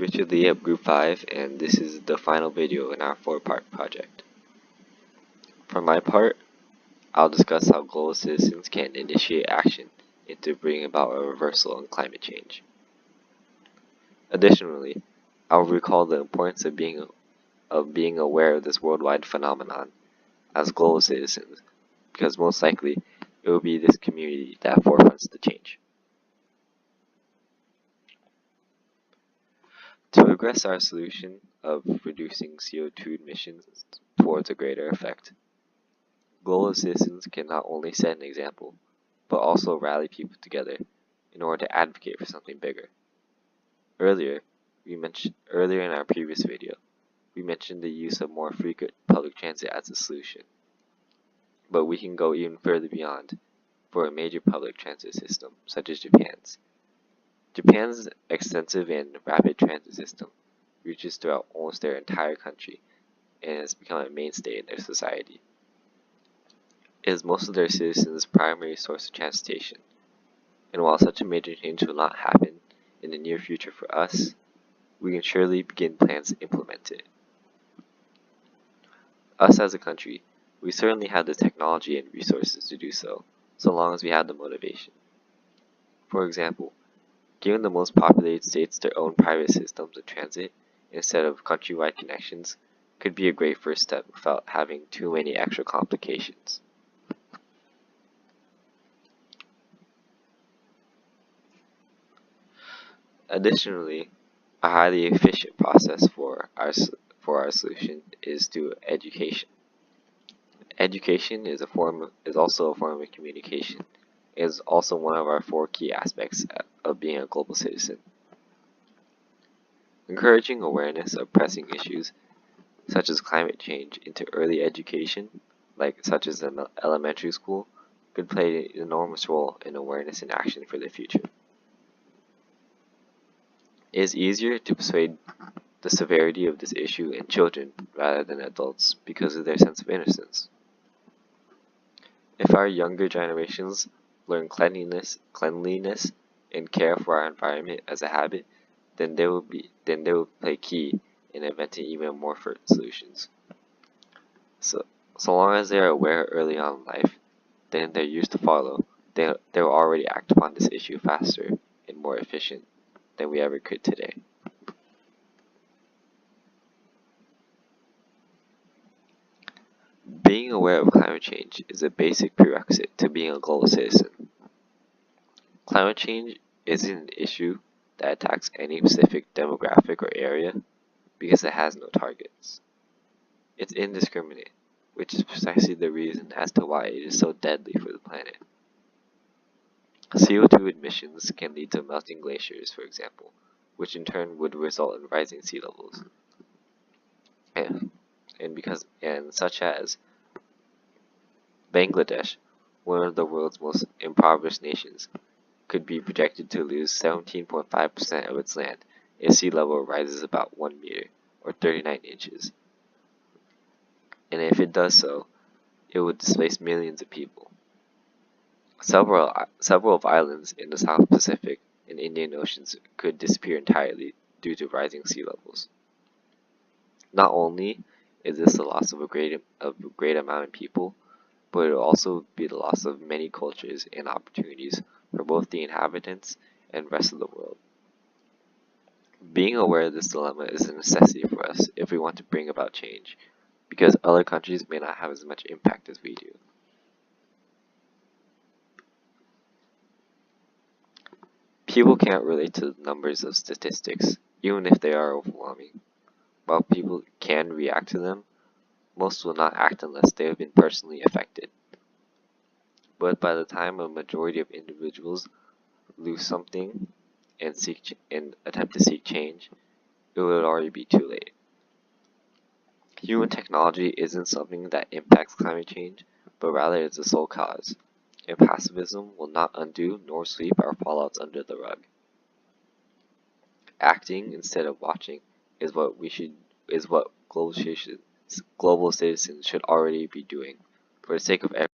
Richard Lee of Group 5, and this is the final video in our 4-part project. For my part, I'll discuss how global citizens can initiate action into bringing about a reversal in climate change. Additionally, I'll recall the importance of being aware of this worldwide phenomenon as global citizens, because most likely it will be this community that forefronts the change. To progress our solution of reducing CO2 emissions towards a greater effect, global citizens can not only set an example, but also rally people together in order to advocate for something bigger. Earlier in our previous video, we mentioned the use of more frequent public transit as a solution. But we can go even further beyond for a major public transit system, such as Japan's. Japan's extensive and rapid transit system reaches throughout almost their entire country and has become a mainstay in their society. It is most of their citizens' primary source of transportation, and while such a major change will not happen in the near future for us, we can surely begin plans to implement it. Us as a country, we certainly have the technology and resources to do so, so long as we have the motivation. For example, giving the most populated states their own private systems of transit instead of countrywide connections could be a great first step without having too many extra complications. Additionally, a highly efficient process for our solution is through education. Education is also a form of communication. It is also one of our 4 key aspects of being a global citizen. Encouraging awareness of pressing issues such as climate change into early education, such as in elementary school, could play an enormous role in awareness and action for the future. It is easier to persuade the severity of this issue in children rather than adults because of their sense of innocence. If our younger generations learn cleanliness and care for our environment as a habit, then they will play key in inventing even more solutions. So long as they are aware early on in life, then in their years to follow, they will already act upon this issue faster and more efficient than we ever could today. Being aware of climate change is a basic prerequisite to being a global citizen. Climate change isn't an issue that attacks any specific demographic or area because it has no targets. It's indiscriminate, which is precisely the reason as to why it is so deadly for the planet. CO2 emissions can lead to melting glaciers, for example, which in turn would result in rising sea levels. And such as Bangladesh, one of the world's most impoverished nations, could be projected to lose 17.5% of its land if sea level rises about 1 meter, or 39 inches. And if it does so, it would displace millions of people. Several of islands in the South Pacific and Indian Oceans could disappear entirely due to rising sea levels. Not only is this the loss of a great amount of people, but it will also be the loss of many cultures and opportunities for both the inhabitants and rest of the world. Being aware of this dilemma is a necessity for us if we want to bring about change, because other countries may not have as much impact as we do. People can't relate to the numbers of statistics, even if they are overwhelming. While people can react to them, most will not act unless they have been personally affected. But by the time a majority of individuals lose something and attempt to seek change, it would already be too late. Human technology isn't something that impacts climate change, but rather is the sole cause, and pacifism will not undo nor sweep our fallouts under the rug. Acting instead of watching is what global citizens should already be doing for the sake of everyone.